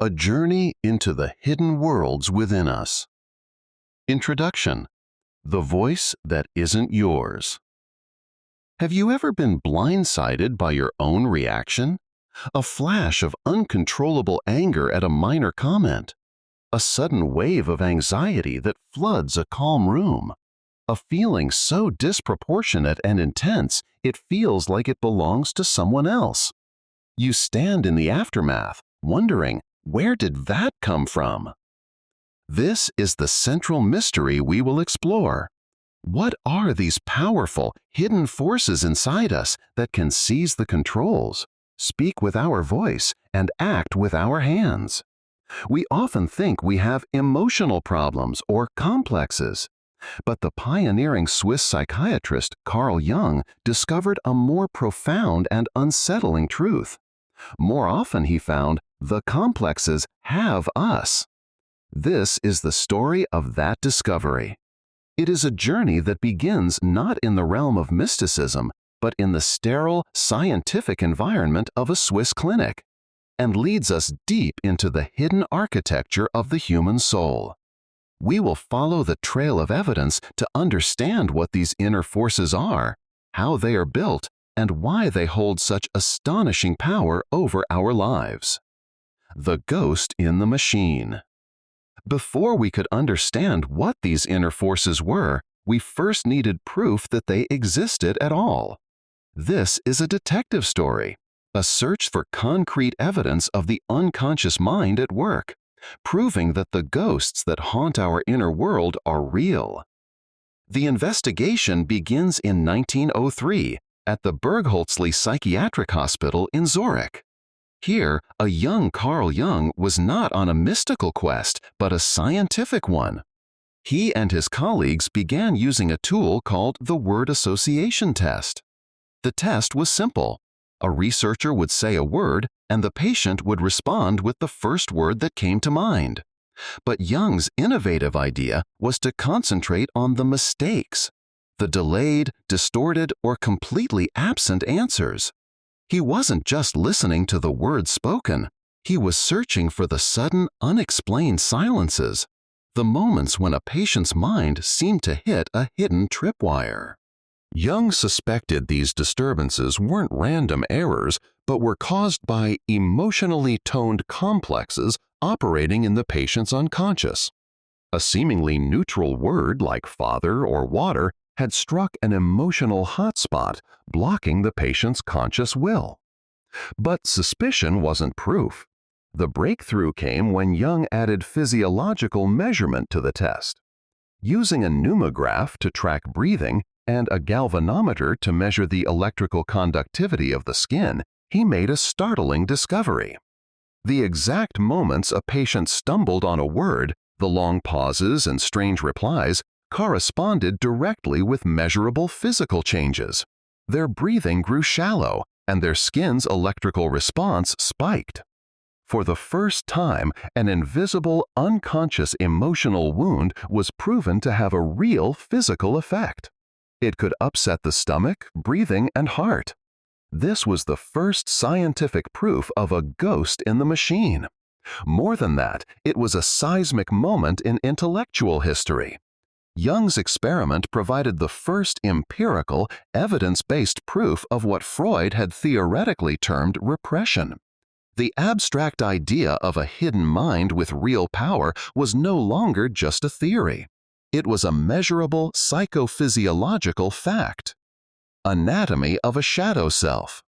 A journey into the hidden worlds within us. Introduction: The voice that isn't yours. Have you ever been blindsided by your own reaction? A flash of uncontrollable anger at a minor comment. A sudden wave of anxiety that floods a calm room. A feeling so disproportionate and intense it feels like it belongs to someone else. You stand in the aftermath, wondering, where did that come from? This is the central mystery we will explore. What are these powerful, hidden forces inside us that can seize the controls, speak with our voice, and act with our hands? We often think we have emotional problems or complexes, but the pioneering Swiss psychiatrist Carl Jung discovered a more profound and unsettling truth. More often, he found, the complexes have us. This is the story of that discovery. It is a journey that begins not in the realm of mysticism, but in the sterile, scientific environment of a Swiss clinic, and leads us deep into the hidden architecture of the human soul. We will follow the trail of evidence to understand what these inner forces are, how they are built, and why they hold such astonishing power over our lives. The ghost in the machine. Before we could understand what these inner forces were, we first needed proof that they existed at all. This is a detective story, a search for concrete evidence of the unconscious mind at work, proving that the ghosts that haunt our inner world are real. The investigation begins in 1903 at the Bergholzli Psychiatric Hospital in Zurich. Here, a young Carl Jung was not on a mystical quest, but a scientific one. He and his colleagues began using a tool called the word association test. The test was simple. A researcher would say a word, and the patient would respond with the first word that came to mind. But Jung's innovative idea was to concentrate on the mistakes, the delayed, distorted, or completely absent answers. He wasn't just listening to the words spoken. He was searching for the sudden, unexplained silences, the moments when a patient's mind seemed to hit a hidden tripwire. Jung suspected these disturbances weren't random errors, but were caused by emotionally toned complexes operating in the patient's unconscious. A seemingly neutral word like father or water had struck an emotional hotspot, blocking the patient's conscious will. But suspicion wasn't proof. The breakthrough came when Jung added physiological measurement to the test. Using a pneumograph to track breathing and a galvanometer to measure the electrical conductivity of the skin, he made a startling discovery. The exact moments a patient stumbled on a word, the long pauses and strange replies, corresponded directly with measurable physical changes. Their breathing grew shallow, and their skin's electrical response spiked. For the first time, an invisible, unconscious emotional wound was proven to have a real physical effect. It could upset the stomach, breathing, and heart. This was the first scientific proof of a ghost in the machine. More than that, it was a seismic moment in intellectual history. Jung's experiment provided the first empirical, evidence-based proof of what Freud had theoretically termed repression. The abstract idea of a hidden mind with real power was no longer just a theory. It was a measurable psychophysiological fact. Anatomy of a shadow self.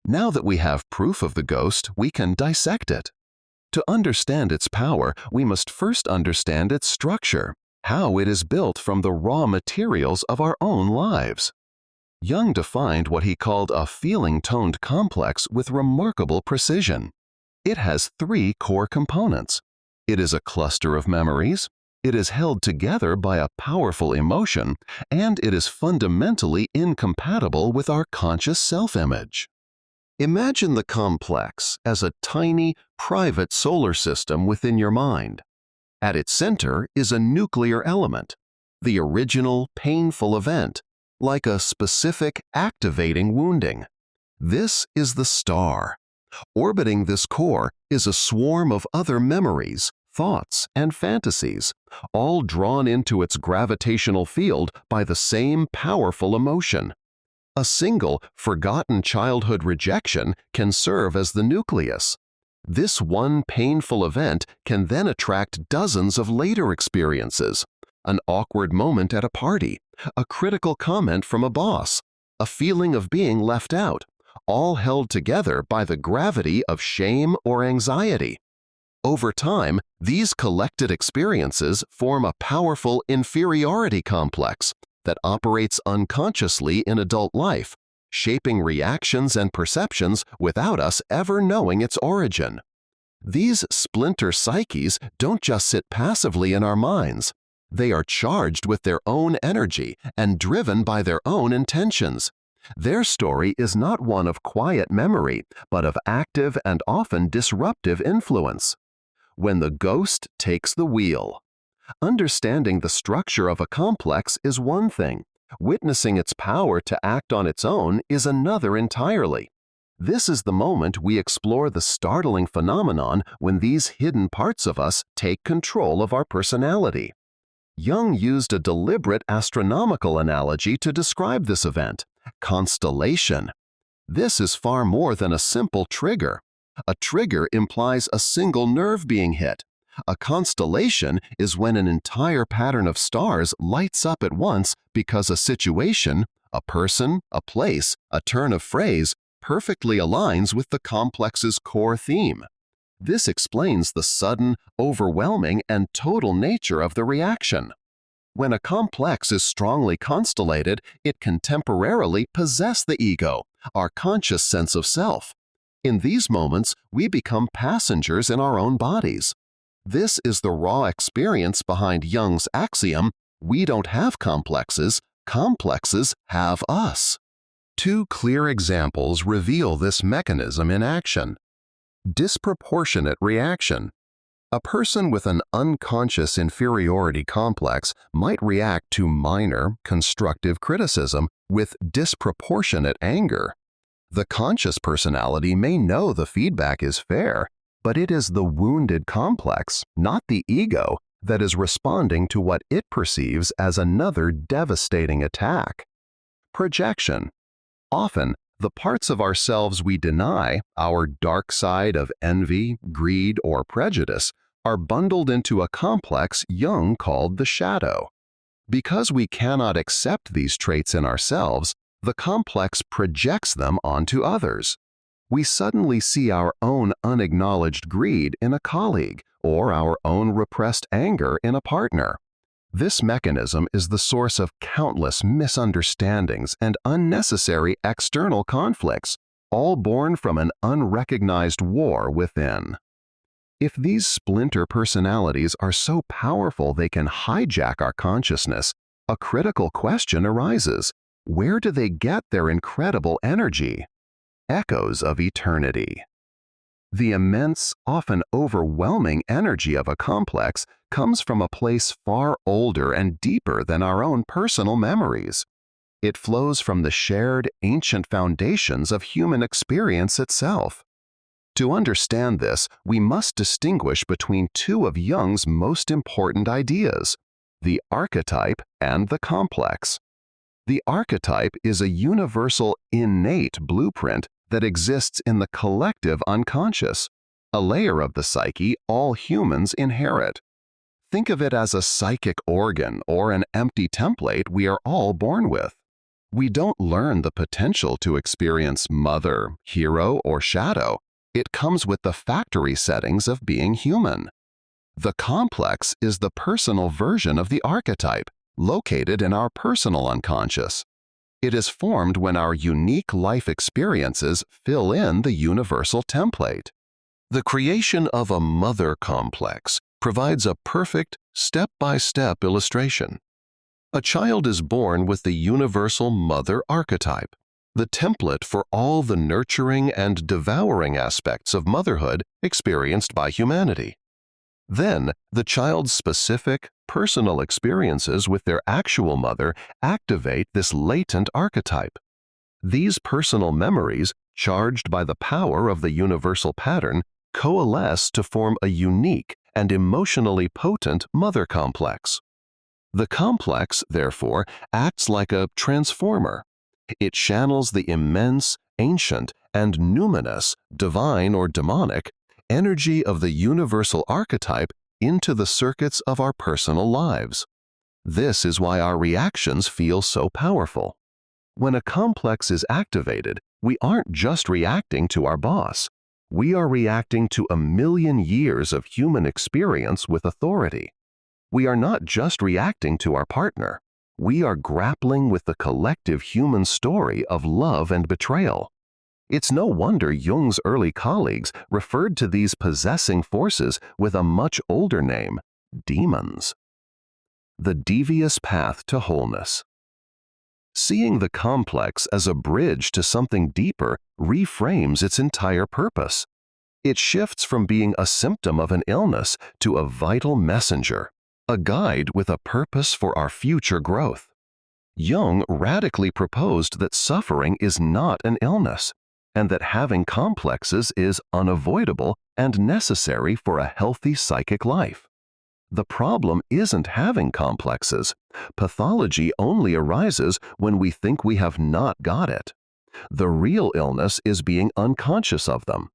Now that we have proof of the ghost, we can dissect it. To understand its power, we must first understand its structure, how it is built from the raw materials of our own lives. Jung defined what he called a feeling-toned complex with remarkable precision. It has three core components. It is a cluster of memories, it is held together by a powerful emotion, and it is fundamentally incompatible with our conscious self-image. Imagine the complex as a tiny, private solar system within your mind. At its center is a nuclear element, the original, painful event, like a specific activating wounding. This is the star, Orbiting this core is a swarm of other memories, thoughts, and fantasies, all drawn into its gravitational field by the same powerful emotion. A single, forgotten childhood rejection can serve as the nucleus. This one painful event can then attract dozens of later experiences: an awkward moment at a party, a critical comment from a boss, a feeling of being left out, all held together by the gravity of shame or anxiety. Over time, these collected experiences form a powerful inferiority complex that operates unconsciously in adult life, shaping reactions and perceptions without us ever knowing its origin. These splinter psyches don't just sit passively in our minds. They are charged with their own energy and driven by their own intentions. Their story is not one of quiet memory, but of active and often disruptive influence. When the ghost takes the wheel. Understanding the structure of a complex is one thing. Witnessing its power to act on its own is another entirely. This is the moment we explore the startling phenomenon when these hidden parts of us take control of our personality. Jung used a deliberate astronomical analogy to describe this event: constellation. This is far more than a simple trigger. A trigger implies a single nerve being hit. A constellation is when an entire pattern of stars lights up at once because a situation, a person, a place, a turn of phrase perfectly aligns with the complex's core theme. This explains the sudden, overwhelming, and total nature of the reaction. When a complex is strongly constellated, it can temporarily possess the ego, our conscious sense of self. In these moments, we become passengers in our own bodies. This is the raw experience behind Jung's axiom: we don't have complexes, complexes have us. Two clear examples reveal this mechanism in action. Disproportionate reaction. A person with an unconscious inferiority complex might react to minor, constructive criticism with disproportionate anger. The conscious personality may know the feedback is fair, but it is the wounded complex, not the ego, that is responding to what it perceives as another devastating attack. Projection. Often, the parts of ourselves we deny, our dark side of envy, greed, or prejudice, are bundled into a complex Jung called the shadow. Because we cannot accept these traits in ourselves, the complex projects them onto others. We suddenly see our own unacknowledged greed in a colleague or our own repressed anger in a partner. This mechanism is the source of countless misunderstandings and unnecessary external conflicts, all born from an unrecognized war within. If these splinter personalities are so powerful they can hijack our consciousness, a critical question arises: where do they get their incredible energy? Echoes of eternity. The immense, often overwhelming energy of a complex comes from a place far older and deeper than our own personal memories. It flows from the shared, ancient foundations of human experience itself. To understand this, we must distinguish between two of Jung's most important ideas: the archetype and the complex. The archetype is a universal, innate blueprint that exists in the collective unconscious, a layer of the psyche all humans inherit. Think of it as a psychic organ or an empty template we are all born with. We don't learn the potential to experience mother, hero, or shadow. It comes with the factory settings of being human. The complex is the personal version of the archetype, located in our personal unconscious. It is formed when our unique life experiences fill in the universal template. The creation of a mother complex provides a perfect, step-by-step illustration. A child is born with the universal mother archetype, the template for all the nurturing and devouring aspects of motherhood experienced by humanity. Then, the child's specific, personal experiences with their actual mother activate this latent archetype. These personal memories, charged by the power of the universal pattern, coalesce to form a unique and emotionally potent mother complex. The complex, therefore, acts like a transformer. It channels the immense, ancient, and numinous, divine or demonic, energy of the universal archetype into the circuits of our personal lives. This is why our reactions feel so powerful. When a complex is activated, we aren't just reacting to our boss. We are reacting to a million years of human experience with authority. We are not just reacting to our partner. We are grappling with the collective human story of love and betrayal. It's no wonder Jung's early colleagues referred to these possessing forces with a much older name, demons. The devious path to wholeness. Seeing the complex as a bridge to something deeper reframes its entire purpose. It shifts from being a symptom of an illness to a vital messenger, a guide with a purpose for our future growth. Jung radically proposed that suffering is not an illness, and that having complexes is unavoidable and necessary for a healthy psychic life. The problem isn't having complexes. Pathology only arises when we think we have not got it. The real illness is being unconscious of them.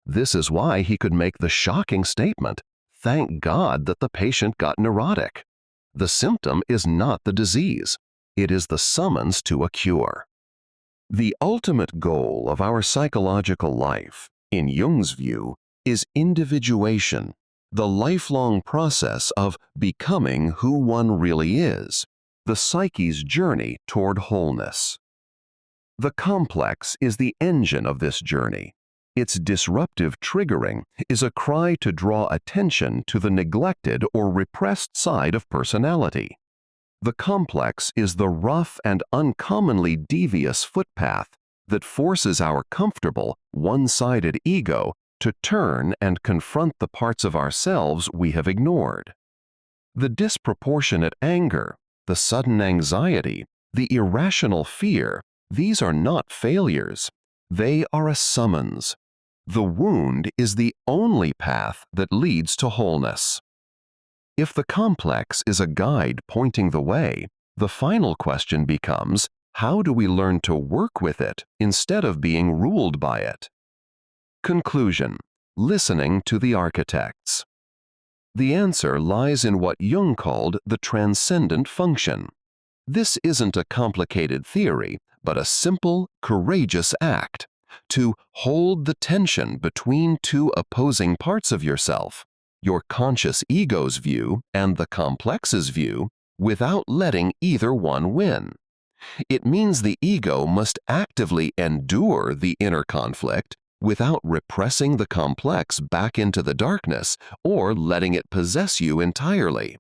This is why he could make the shocking statement, "Thank God that the patient got neurotic." The symptom is not the disease. It is the summons to a cure. The ultimate goal of our psychological life, in Jung's view, is individuation, the lifelong process of becoming who one really is, the psyche's journey toward wholeness. The complex is the engine of this journey. Its disruptive triggering is a cry to draw attention to the neglected or repressed side of personality. The complex is the rough and uncommonly devious footpath that forces our comfortable, one-sided ego to turn and confront the parts of ourselves we have ignored. The disproportionate anger, the sudden anxiety, the irrational fear, these are not failures. They are a summons. The wound is the only path that leads to wholeness. If the complex is a guide pointing the way, the final question becomes, how do we learn to work with it instead of being ruled by it? Conclusion: listening to the architects. The answer lies in what Jung called the transcendent function. This isn't a complicated theory, but a simple, courageous act. To hold the tension between two opposing parts of yourself, your conscious ego's view and the complex's view, without letting either one win. It means the ego must actively endure the inner conflict without repressing the complex back into the darkness or letting it possess you entirely.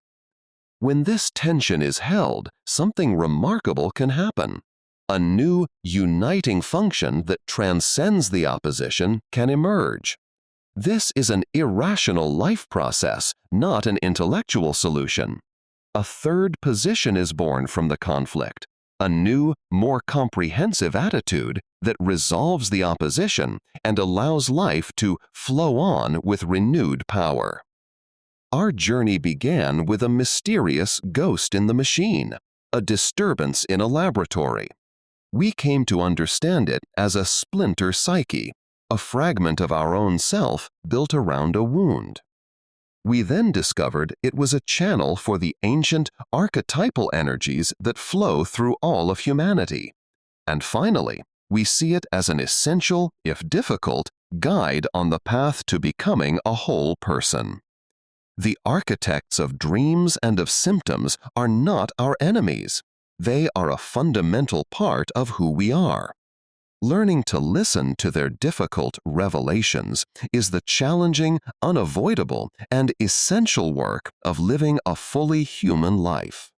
When this tension is held, something remarkable can happen. A new, uniting function that transcends the opposition can emerge. This is an irrational life process, not an intellectual solution. A third position is born from the conflict, a new, more comprehensive attitude that resolves the opposition and allows life to flow on with renewed power. Our journey began with a mysterious ghost in the machine, a disturbance in a laboratory. We came to understand it as a splinter psyche, a fragment of our own self built around a wound. We then discovered it was a channel for the ancient archetypal energies that flow through all of humanity. And finally, we see it as an essential, if difficult, guide on the path to becoming a whole person. The architects of dreams and of symptoms are not our enemies. They are a fundamental part of who we are. Learning to listen to their difficult revelations is the challenging, unavoidable, and essential work of living a fully human life.